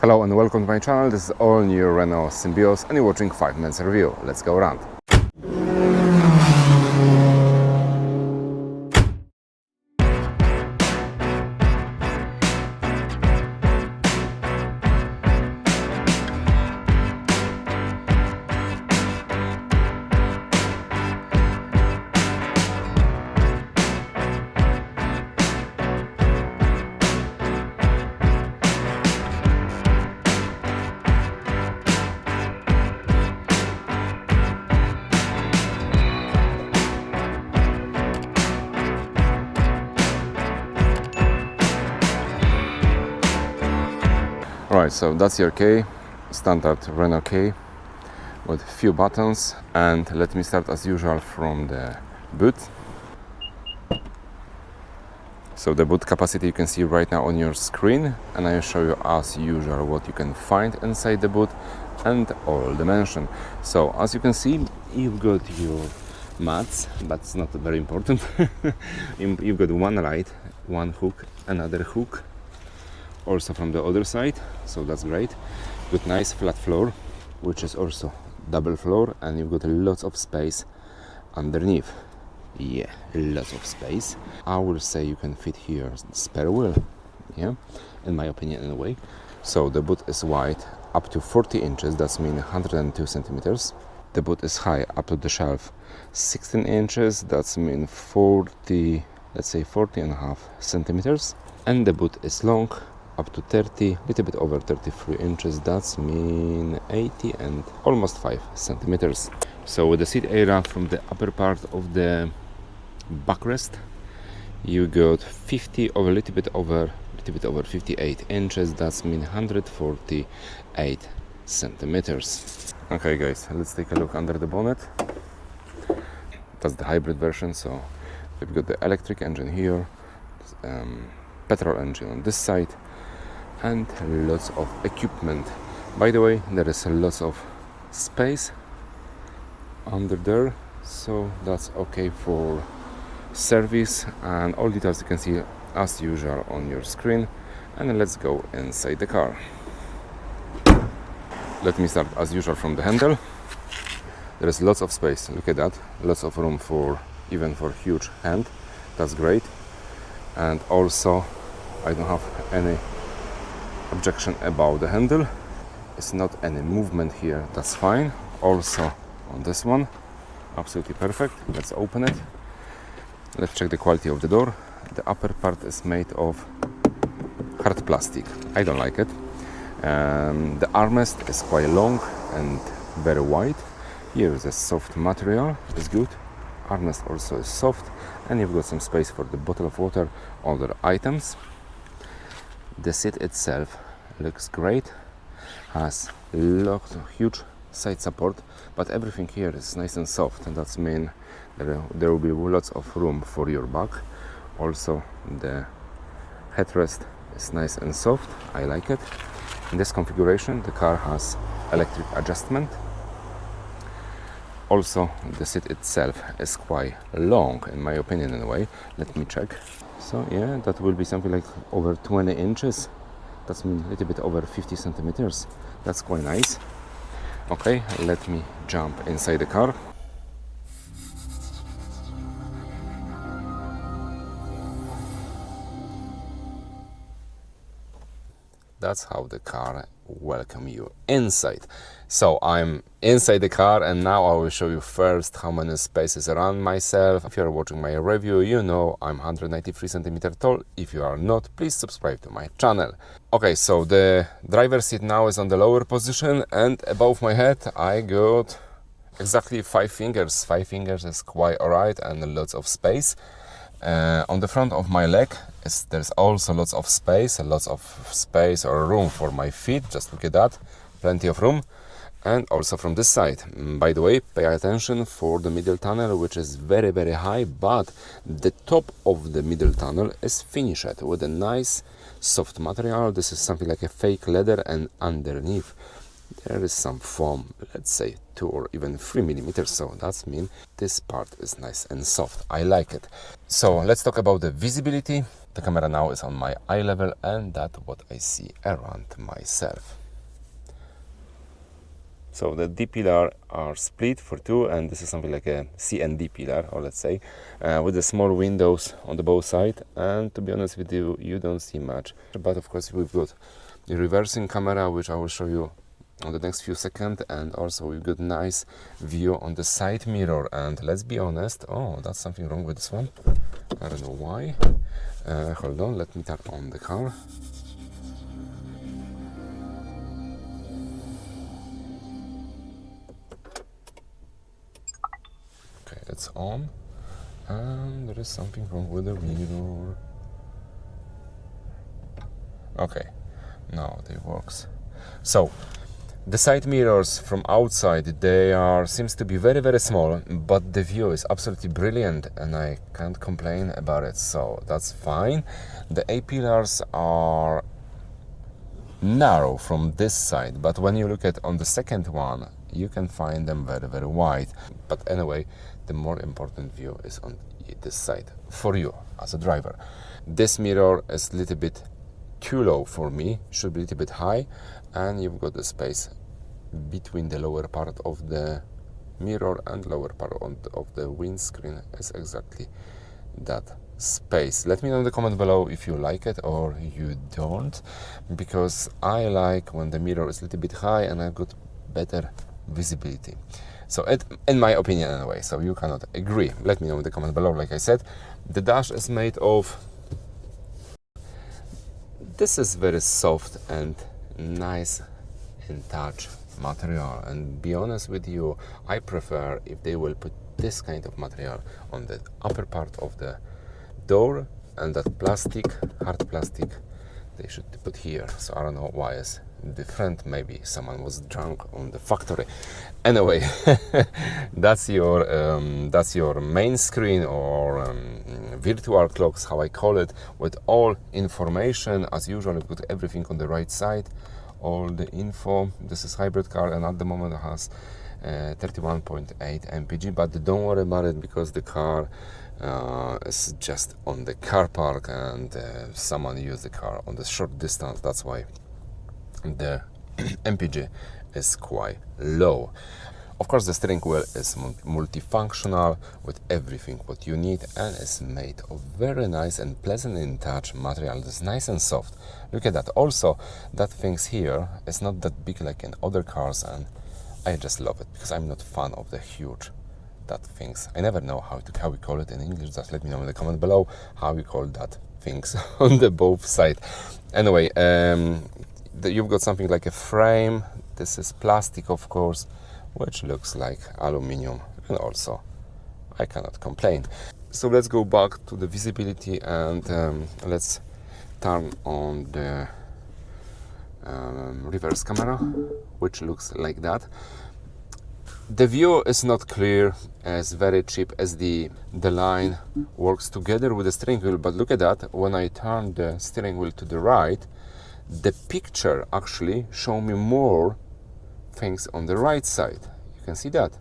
Hello and welcome to my channel. This is all new Renault Symbioz and you're watching 5 minutes review. Let's go around. Alright, so that's your key, standard Renault key with few buttons, and let me start as usual from the boot. So the boot capacity you can see right now on your screen, and I will show you as usual what you can find inside the boot and all dimension. So as you can see, you've got your mats, but it's not very important. You've got one light, one hook, another hook, also from the other side, so that's great. Good nice flat floor, which is also double floor, and you've got lots of space underneath. Yeah, lots of space. I will say you can fit here spare wheel, yeah, in my opinion anyway. So the boot is wide up to 40 inches, that's mean 102 centimeters. The boot is high up to the shelf 16 inches, that's mean 40, let's say 40 and a half centimeters. And the boot is long up to 30, little bit over 33 inches, that's mean 80 and almost 5 centimeters. So with the seat area from the upper part of the backrest, you got 50 or a little bit over 58 inches, that's mean 148 centimeters. Okay guys, let's take a look under the bonnet. That's the hybrid version, so we've got the electric engine here, petrol engine on this side, and lots of equipment. By the way, there is lots of space under there, so that's okay for service, and all details you can see as usual on your screen. And let's go inside the car. Let me start as usual from the handle. There is lots of space, look at that, lots of room for even for huge hand, that's great. And also I don't have any objection about the handle, it's not any movement here, that's fine. Also on this one, absolutely perfect. Let's open it. Let's check the quality of the door. The upper part is made of hard plastic, I don't like it. The armrest is quite long and very wide. Here is a soft material, it's good. Armrest also is soft, and you've got some space for the bottle of water, other items. The seat itself looks great, has lots of huge side support, but everything here is nice and soft, and that's mean there will be lots of room for your back. Also the headrest is nice and soft, I like it. In this configuration the car has electric adjustment. Also the seat itself is quite long, in my opinion anyway. Let me check. So yeah, that will be something like over 20 inches. That's a little bit over 50 centimeters. That's quite nice. Okay, let me jump inside the car. That's how the car welcome you inside. So I'm inside the car, and now I will show you first how many spaces around myself. If you are watching my review, you know I'm 193 centimeters tall. If you are not, please subscribe to my channel. Okay, so the driver's seat now is on the lower position, and above my head I got exactly 5 fingers. 5 fingers is quite alright, and lots of space. On the front of my leg there's also lots of space or room for my feet. Just look at that, plenty of room. And also from this side, by the way, pay attention for the middle tunnel, which is very very high, but the top of the middle tunnel is finished with a nice soft material. This is something like a fake leather, and underneath there is some foam, let's say 2 or even 3 millimeters, so that means this part is nice and soft. I like it. So let's talk about the visibility. The camera now is on my eye level, and that's what I see around myself. So the D pillar are split for 2, and this is something like a C and D pillar, or let's say, with the small windows on the both sides. And to be honest with you, you don't see much. But of course, we've got the reversing camera, which I will show you on the next few seconds, and also we've got nice view on the side mirror. And let's be honest, oh, that's something wrong with this one. I don't know why. Hold on, let me turn on the car. Okay, it's on, and there is something wrong with the mirror. Okay, now it works. So the side mirrors from outside, they are seems to be very, very small, but the view is absolutely brilliant, and I can't complain about it, so that's fine. The A pillars are narrow from this side, but when you look at on the second one, you can find them very, very wide. But anyway, the more important view is on this side for you as a driver. This mirror is a little bit too low for me, should be a little bit high, and you've got the space between the lower part of the mirror and lower part of the windscreen is exactly that space. Let me know in the comment below if you like it or you don't, because I like when the mirror is a little bit high and I've got better visibility. So in my opinion anyway, so you cannot agree. Let me know in the comment below. Like I said, the dash is made of, this is very soft and nice in touch material, and be honest with you, I prefer if they will put this kind of material on the upper part of the door, and that plastic, hard plastic, they should put here. So I don't know why it's different. Maybe someone was drunk on the factory. Anyway, that's your main screen, or virtual clocks, how I call it, with all information. As usual, you've got everything on the right side, all the info. This is hybrid car, and at the moment it has 31.8 mpg, but don't worry about it, because the car is just on the car park, and someone used the car on the short distance. That's why the mpg is quite low. Of course, the steering wheel is multifunctional with everything what you need, and is made of very nice and pleasant in touch material. It's nice and soft. Look at that. Also, that things here is not that big like in other cars, and I just love it, because I'm not fan of the huge that things. I never know how we call it in English. Just let me know in the comment below how we call that things on the both side. Anyway, you've got something like a frame. This is plastic, of course, which looks like aluminium, and also I cannot complain. So let's go back to the visibility, and let's turn on the reverse camera, which looks like that. The view is not clear, as very cheap as the line works together with the steering wheel, but look at that. When I turn the steering wheel to the right, the picture actually show me more things on the right side. You can see that.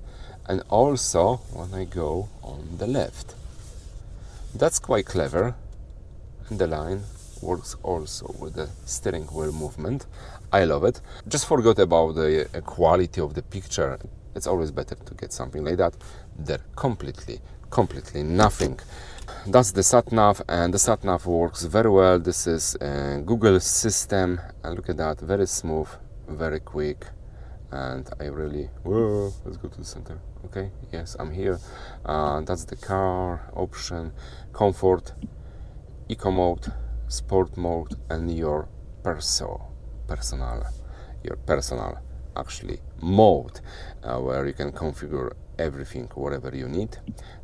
And also when I go on the left, that's quite clever, and the line works also with the steering wheel movement. I love it. Just forgot about the quality of the picture. It's always better to get something like that. They're completely nothing. That's the sat-nav, and the sat-nav works very well. This is a Google system, and look at that, very smooth, very quick, and I really, whoa, let's go to the center. Okay, yes, I'm here. That's the car option, comfort, eco mode, sport mode, and your personal actually mode, where you can configure everything whatever you need.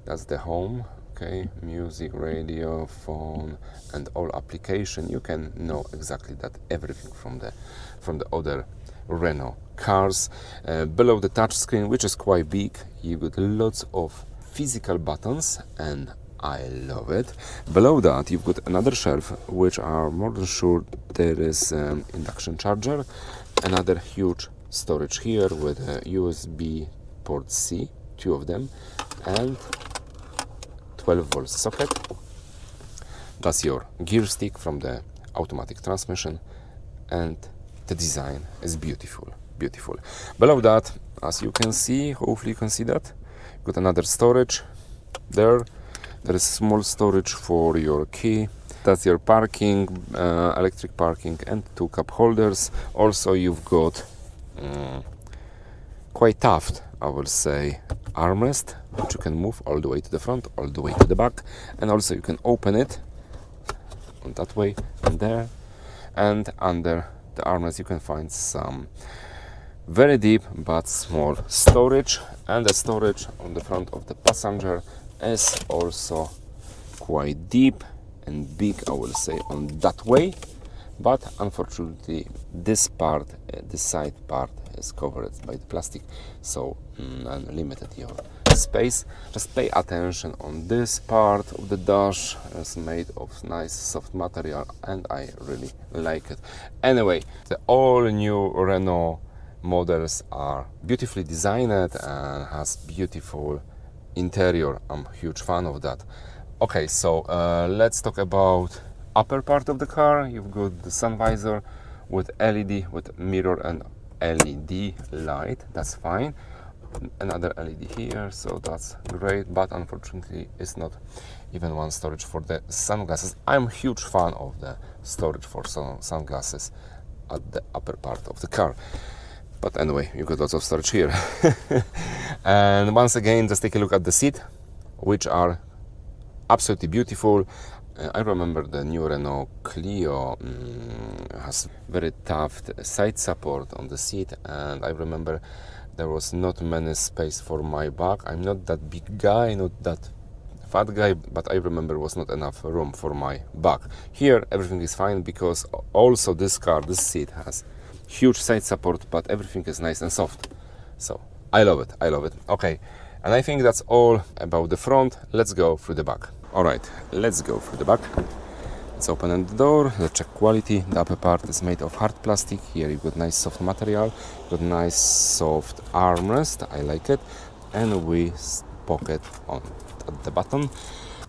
That's the home. Okay, music, radio, phone, and all application. You can know exactly that everything from the other Renault cars. Below the touch screen, which is quite big, you got lots of physical buttons, and I love it. Below that, you've got another shelf, which are more than sure there is induction charger, another huge storage here with a USB port C, 2 of them, and 12 volt socket. That's your gear stick from the automatic transmission, and the design is beautiful. Below that, as you can see, hopefully you can see that, got another storage there. There is small storage for your key. That's your parking, electric parking, and 2 cup holders. Also, you've got quite tough, I will say, armrest, which you can move all the way to the front, all the way to the back, and also you can open it on that way and there. And under the armrest, you can find some very deep but small storage, and the storage on the front of the passenger is also quite deep and big, I will say, on that way. But unfortunately, this part, this side part, is covered by the plastic, so limited your space. Just pay attention on this part of the dash. It's made of nice soft material, and I really like it. Anyway, the all new Renault models are beautifully designed and has beautiful interior. I'm a huge fan of that. Okay, so let's talk about upper part of the car. You've got the sun visor with LED, with mirror and LED light. That's fine. Another LED here, so that's great, but unfortunately it's not even one storage for the sunglasses. I'm a huge fan of the storage for sunglasses at the upper part of the car. But anyway, you got lots of storage here. And once again, just take a look at the seat, which are absolutely beautiful. I remember the new Renault Clio has very tough side support on the seat, and I remember there was not many space for my back. I'm not that big guy, not that fat guy, but I remember was not enough room for my back. Here everything is fine, because also this car, this seat has huge side support, but everything is nice and soft. So I love it. Okay, and I think that's all about the front. Let's go through the back. Alright, let's go through the back. Let's open the door. Let's check quality. The upper part is made of hard plastic. Here you've got nice soft material, got nice soft armrest, I like it, and we pocket on at the bottom.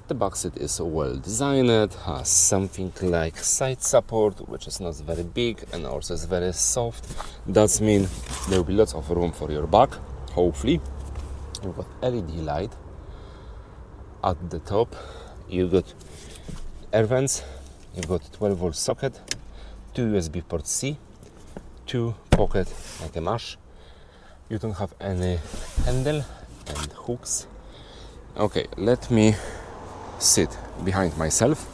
The back seat is well designed, has something like side support, which is not very big and also is very soft. That means there will be lots of room for your back, hopefully. You've got LED light at the top. You've got air vents. You've got 12 volt socket, 2 USB port C, 2 pocket like a mesh. You don't have any handle and hooks. Okay, let me sit behind myself.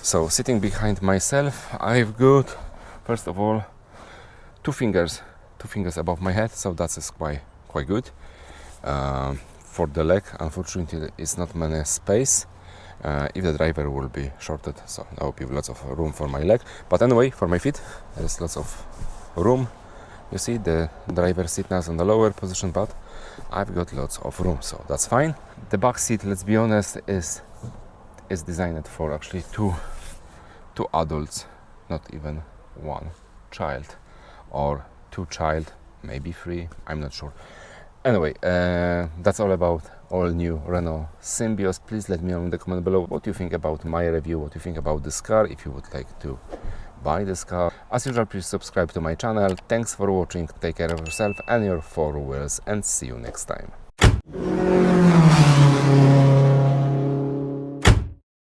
So sitting behind myself, I've got, first of all, two fingers above my head, so that is quite good. For the leg, unfortunately, there is not many space. If the driver will be shorted, so there will be lots of room for my leg. But anyway, for my feet, there is lots of room. You see, the driver seat now is on the lower position, but I've got lots of room, so that's fine. The back seat, let's be honest, is designed for actually two adults, not even one child, or 2 child, maybe 3, I'm not sure. Anyway, that's all about all new Renault Symbioz. Please let me know in the comment below what you think about my review, what you think about this car, if you would like to buy this car. As usual, please subscribe to my channel. Thanks for watching, take care of yourself and your 4 wheels, and see you next time.